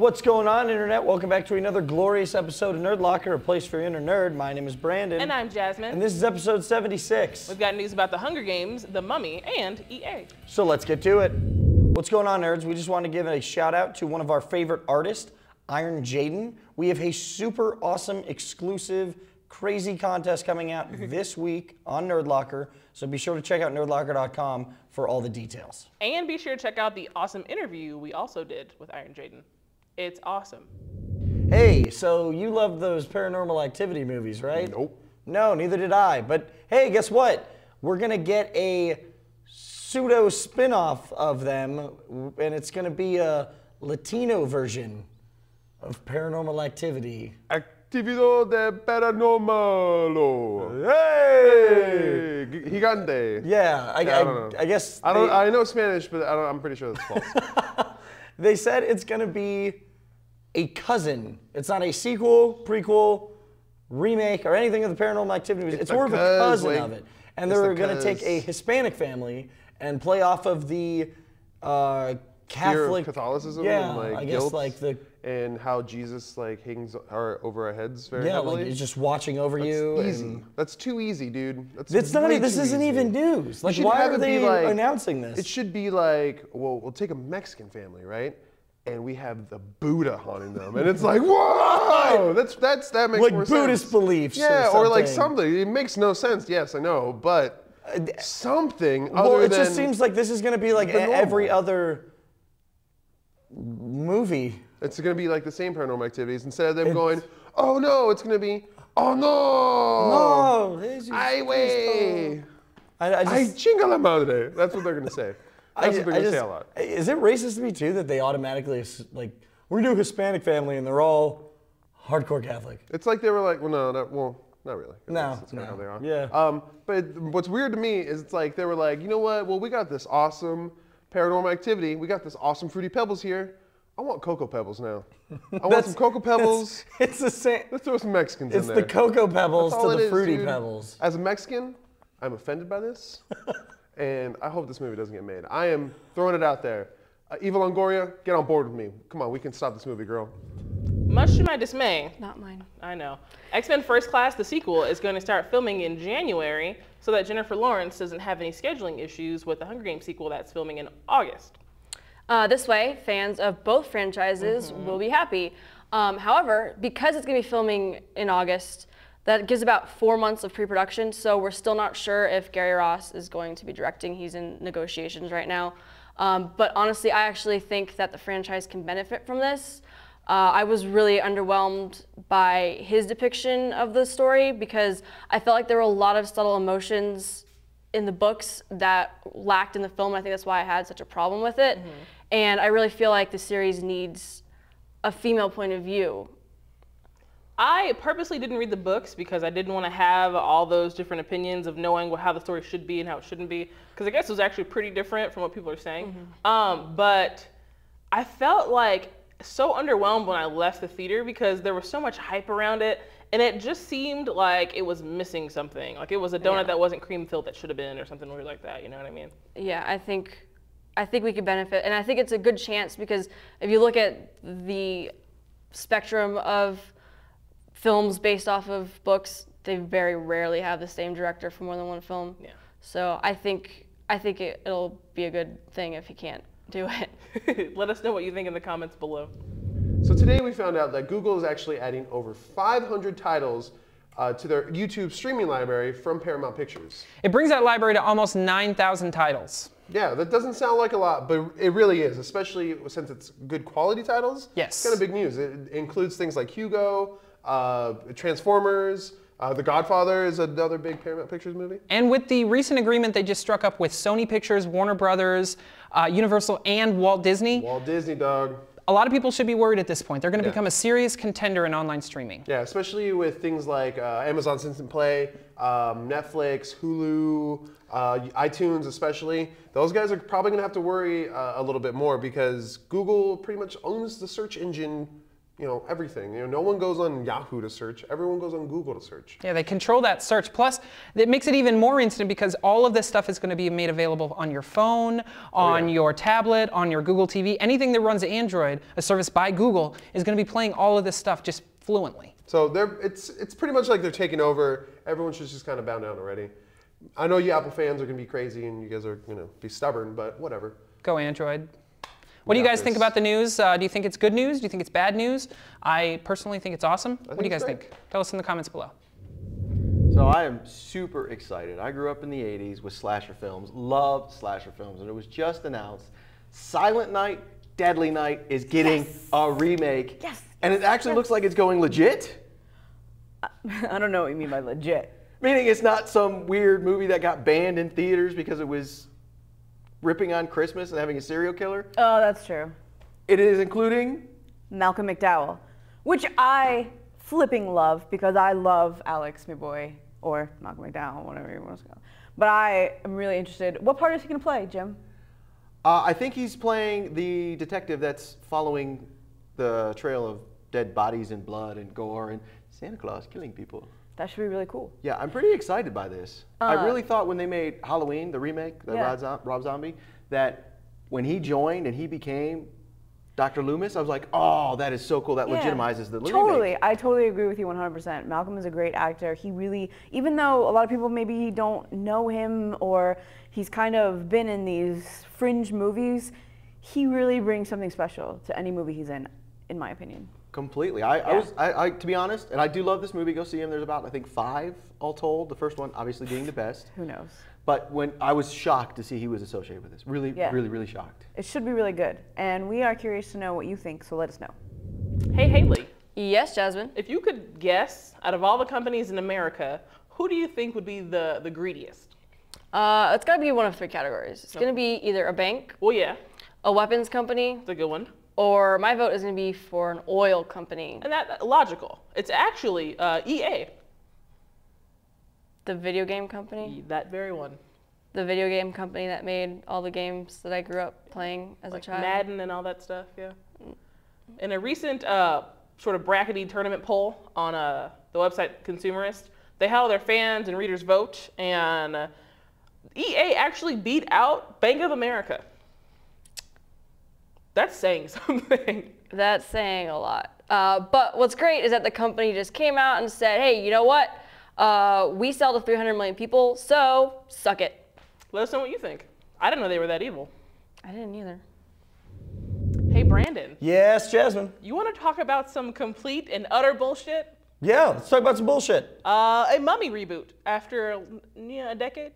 What's going on, Internet? Welcome back to another glorious episode of Nerdlocker, a place for your inner nerd. My name is Brandon. And I'm Jasmine. And this is episode 76. We've got news about the Hunger Games, The Mummy, and EA. So let's get to it. What's going on, nerds? We just want to give a shout out to one of our favorite artists, Iron Jaden. We have a super awesome, exclusive, crazy contest coming out this week on Nerdlocker. So be sure to check out nerdlocker.com for all the details. And be sure to check out the awesome interview we also did with Iron Jaden. It's awesome. Hey, so you love those Paranormal Activity movies, right? Nope. No, neither did I. But hey, guess what? We're going to get a pseudo spin-off of them, and it's going to be a Latino version of Paranormal Activity. Actividad de paranormal. Hey! Gigante. Yeah, I don't know. I guess I know Spanish, but I'm pretty sure that's false. They said it's going to be a cousin. It's not a sequel, prequel, remake, or anything of the Paranormal Activity movies. It's more of a cousin of it. And they're going to take a Hispanic family and play off of the Catholic Catholicism, yeah, and like I guilt, guess like the and how Jesus like hangs over our heads very yeah, heavily. like he's just watching over you. Easy. And That's too easy, dude. it's not. This isn't even news. Like, why are they announcing this? It should be like, well, we'll take a Mexican family, right? And we have the Buddha haunting them, and it's like, whoa! That makes like more sense. Buddhist beliefs. Yeah, or like something. It makes no sense. Yes, I know, but something. Well, other it than just seems like this is going to be like every other movie. It's going to be like the same Paranormal Activities. Instead of them going, oh no, it's going to be, oh no! No! Ay, wey! I Ay, chinga la madre! That's what they're going to say. That's what they're going to say a lot. Is it racist to me too that they automatically, like, we're a Hispanic family and they're all hardcore Catholic? It's like they were like, well, not really. No, That's not how they are. Yeah. But what's weird to me is it's like they were like, you know what? Well, we got this awesome Paranormal Activity. We got this awesome Fruity Pebbles here. I want Cocoa Pebbles now. I want some Cocoa Pebbles. It's the same. Let's throw some Mexicans in there. It's the Cocoa Pebbles to the Fruity dude. Pebbles. As a Mexican, I'm offended by this. And I hope this movie doesn't get made. I am throwing it out there. Eva Longoria, get on board with me. Come on, we can stop this movie, girl. Much to my dismay. Not mine. I know. X-Men First Class, the sequel, is going to start filming in January so that Jennifer Lawrence doesn't have any scheduling issues with the Hunger Games sequel that's filming in August. This way, fans of both franchises will be happy. However, because it's going to be filming in August, that gives about 4 months of pre-production, so we're still not sure if Gary Ross is going to be directing. He's in negotiations right now. But honestly, I actually think that the franchise can benefit from this. I was really underwhelmed by his depiction of the story because I felt like there were a lot of subtle emotions in the books that lacked in the film. I think that's why I had such a problem with it. And I really feel like the series needs a female point of view. I purposely didn't read the books because I didn't want to have all those different opinions of knowing how the story should be and how it shouldn't be. Because I guess it was actually pretty different from what people are saying. But I felt like so underwhelmed when I left the theater because there was so much hype around it. And it just seemed like it was missing something. Like it was a donut that wasn't cream filled that should have been or something weird like that. You know what I mean? Yeah, I think we could benefit. And I think it's a good chance because if you look at the spectrum of films based off of books, they very rarely have the same director for more than one film. Yeah. So I think it'll be a good thing if he can't do it. Let us know what you think in the comments below. So today we found out that Google is actually adding over 500 titles to their YouTube streaming library from Paramount Pictures. It brings that library to almost 9,000 titles. Yeah, that doesn't sound like a lot, but it really is, especially since it's good quality titles. Yes. It's kind of big news. It includes things like Hugo, Transformers, The Godfather is another big Paramount Pictures movie. And with the recent agreement they just struck up with Sony Pictures, Warner Brothers, Universal, and Walt Disney. Walt Disney, dog. A lot of people should be worried at this point. They're going to become a serious contender in online streaming. Yeah, especially with things like Amazon's Instant Play, Netflix, Hulu, iTunes especially. Those guys are probably going to have to worry a little bit more because Google pretty much owns the search engine everything. No one goes on Yahoo to search. Everyone goes on Google to search. Yeah, they control that search. Plus, it makes it even more instant because all of this stuff is going to be made available on your phone, on your tablet, on your Google TV. Anything that runs Android, a service by Google, is going to be playing all of this stuff just fluently. So it's pretty much like they're taking over. Everyone should just kind of bow down already. I know you Apple fans are going to be crazy and you guys are going to be stubborn, but whatever. Go Android. What do you guys think about the news? Do you think it's good news? Do you think it's bad news? I personally think it's awesome. What do you guys think? Tell us in the comments below. So I am super excited. I grew up in the 80s with slasher films, loved slasher films, and it was just announced Silent Night, Deadly Night is getting a remake. Yes. And it actually looks like it's going legit. I don't know what you mean by legit. Meaning it's not some weird movie that got banned in theaters because it was ripping on Christmas and having a serial killer. Oh, that's true. It is including Malcolm McDowell, which I flipping love because I love Alex, my boy, or Malcolm McDowell, whatever you want to call. But I am really interested. What part is he going to play, Jim? I think he's playing the detective that's following the trail of dead bodies and blood and gore and Santa Claus killing people. That should be really cool. Yeah, I'm pretty excited by this. I really thought when they made Halloween, the remake, the Rob Zombie, that when he joined and he became Dr. Loomis, I was like, oh, that is so cool. That legitimizes the remake. Totally. I totally agree with you 100%. Malcolm is a great actor. He really, even though a lot of people maybe don't know him or he's kind of been in these fringe movies, he really brings something special to any movie he's in my opinion. Completely. I to be honest, and I do love this movie. Go see him. There's about, I think, 5 all told. The first one obviously being the best. Who knows? But when I was shocked to see he was associated with this. Really, really shocked. It should be really good. And we are curious to know what you think, so let us know. Hey, Haley. Yes, Jasmine? If you could guess, out of all the companies in America, who do you think would be the greediest? It's got to be one of 3 categories. It's going to be either a bank, Well, yeah, a weapons company, it's a good one. or my vote is going to be for an oil company. And that logical. It's actually EA. The video game company? That very one. The video game company that made all the games that I grew up playing as a child. Madden and all that stuff, yeah. In a recent sort of brackety tournament poll on the website Consumerist, they had all their fans and readers vote, and EA actually beat out Bank of America. That's saying something. That's saying a lot. But what's great is that the company just came out and said, hey, you know what? We sell to 300 million people, so suck it. Let us know what you think. I didn't know they were that evil. I didn't either. Hey, Brandon. Yes, Jasmine. You want to talk about some complete and utter bullshit? Yeah, let's talk about some bullshit. A Mummy reboot after a decade?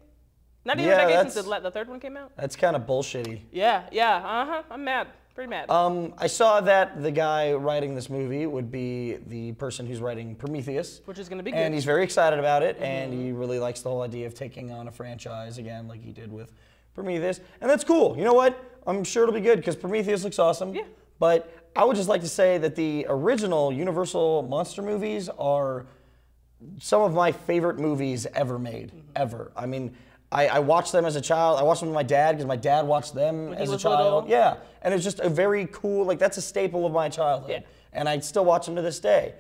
Not even a decade since the 3rd one came out? That's kind of bullshitty. Yeah, I'm mad. Pretty mad. I saw that the guy writing this movie would be the person who's writing Prometheus. Which is going to be good. And he's very excited about it, and he really likes the whole idea of taking on a franchise again like he did with Prometheus. And that's cool. You know what? I'm sure it'll be good because Prometheus looks awesome. Yeah. But I would just like to say that the original Universal monster movies are some of my favorite movies ever made, ever. I mean, I watched them as a child. I watched them with my dad because my dad watched them as a child. Little. Yeah, and it's just a very cool, like that's a staple of my childhood. Yeah. And I still watch them to this day.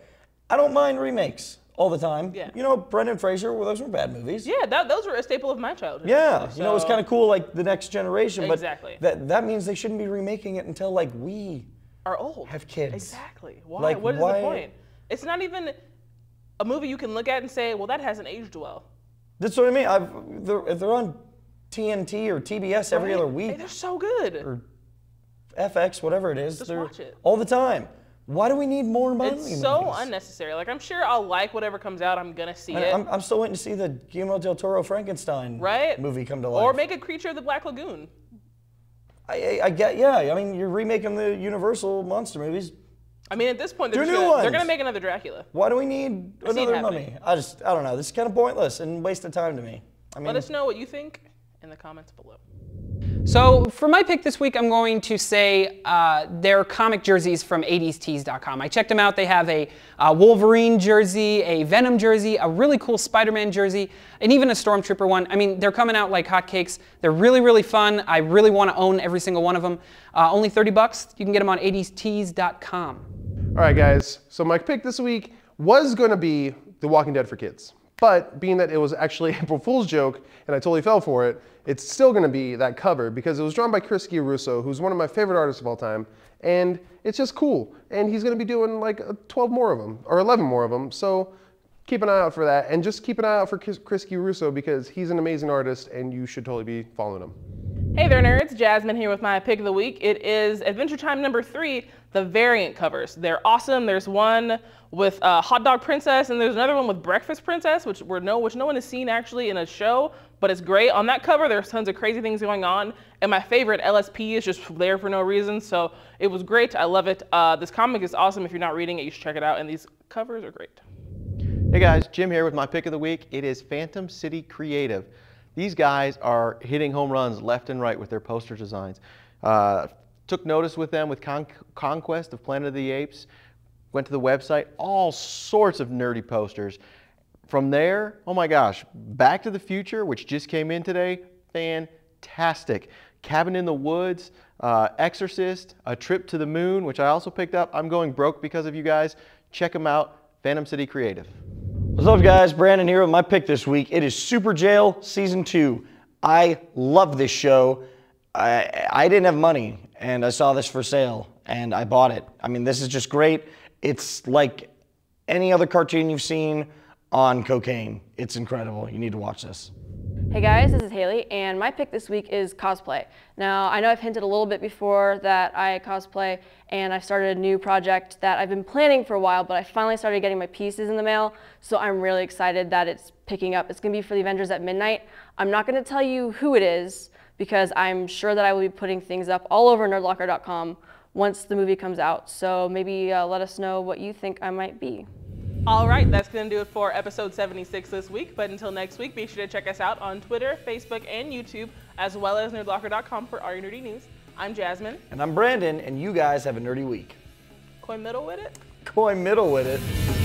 I don't mind remakes all the time. Yeah. You know, Brendan Fraser, well, those were bad movies. Yeah, those were a staple of my childhood. Yeah, so. you know, it's kind of cool, like the next generation. Exactly. But that means they shouldn't be remaking it until like we are old. Have kids. Exactly. Why? Like, what is the point? It's not even a movie you can look at and say, well, that hasn't aged well. That's what I mean. If they're on TNT or TBS every other week. Hey, they're so good. Or FX, whatever it is. Just they're watch it. all the time. Why do we need more money? It's so unnecessary. Like, I'm sure I'll like whatever comes out. I'm going to see it. I'm still waiting to see the Guillermo del Toro Frankenstein movie come to life. Or make a Creature of the Black Lagoon. I get, yeah. I mean, you're remaking the Universal monster movies. I mean, at this point, they're going to make another Dracula. Why do we need another mummy? I don't know. This is kind of pointless and waste of time to me. I mean, let us know what you think in the comments below. So for my pick this week, I'm going to say their comic jerseys from 80stees.com. I checked them out. They have a Wolverine jersey, a Venom jersey, a really cool Spider-Man jersey, and even a Stormtrooper one. I mean, they're coming out like hotcakes. They're really, really fun. I really want to own every single one of them. Only $30. You can get them on 80stees.com. All right, guys. So my pick this week was going to be The Walking Dead for kids. But being that it was actually April Fool's joke, and I totally fell for it, it's still going to be that cover because it was drawn by Chris Russo, who's one of my favorite artists of all time. And it's just cool. And he's going to be doing like 12 more of them, or 11 more of them. So keep an eye out for that. And just keep an eye out for Chris Russo because he's an amazing artist and you should totally be following him. Hey there, nerds. Jasmine here with my pick of the week. It is Adventure Time number 3, the variant covers. They're awesome. There's one with Hot Dog Princess, and there's another one with Breakfast Princess, which no one has seen actually in a show, but it's great. On that cover, there's tons of crazy things going on, and my favorite, LSP, is just there for no reason, so it was great. I love it. This comic is awesome. If you're not reading it, you should check it out, and these covers are great. Hey guys, Jim here with my pick of the week. It is Phantom City Creative. These guys are hitting home runs left and right with their poster designs. Took notice with them with Conquest of Planet of the Apes. Went to the website, all sorts of nerdy posters. From there, oh my gosh, Back to the Future, which just came in today, fantastic. Cabin in the Woods, Exorcist, A Trip to the Moon, which I also picked up. I'm going broke because of you guys. Check them out, Phantom City Creative. What's up, guys? Brandon here with my pick this week. It is Super Jail Season 2. I love this show. I didn't have money, and I saw this for sale, and I bought it. I mean, this is just great. It's like any other cartoon you've seen on cocaine. It's incredible. You need to watch this. Hey guys, this is Haley, and my pick this week is cosplay. Now, I know I've hinted a little bit before that I cosplay, and I started a new project that I've been planning for a while, but I finally started getting my pieces in the mail, so I'm really excited that it's picking up. It's going to be for the Avengers at Midnight. I'm not going to tell you who it is, because I'm sure that I will be putting things up all over nerdlocker.com once the movie comes out, so maybe let us know what you think I might be. All right, that's going to do it for episode 76 this week. But until next week, be sure to check us out on Twitter, Facebook, and YouTube, as well as nerdlocker.com for all your nerdy news. I'm Jasmine. And I'm Brandon, and you guys have a nerdy week. Coin middle with it. Coin middle with it.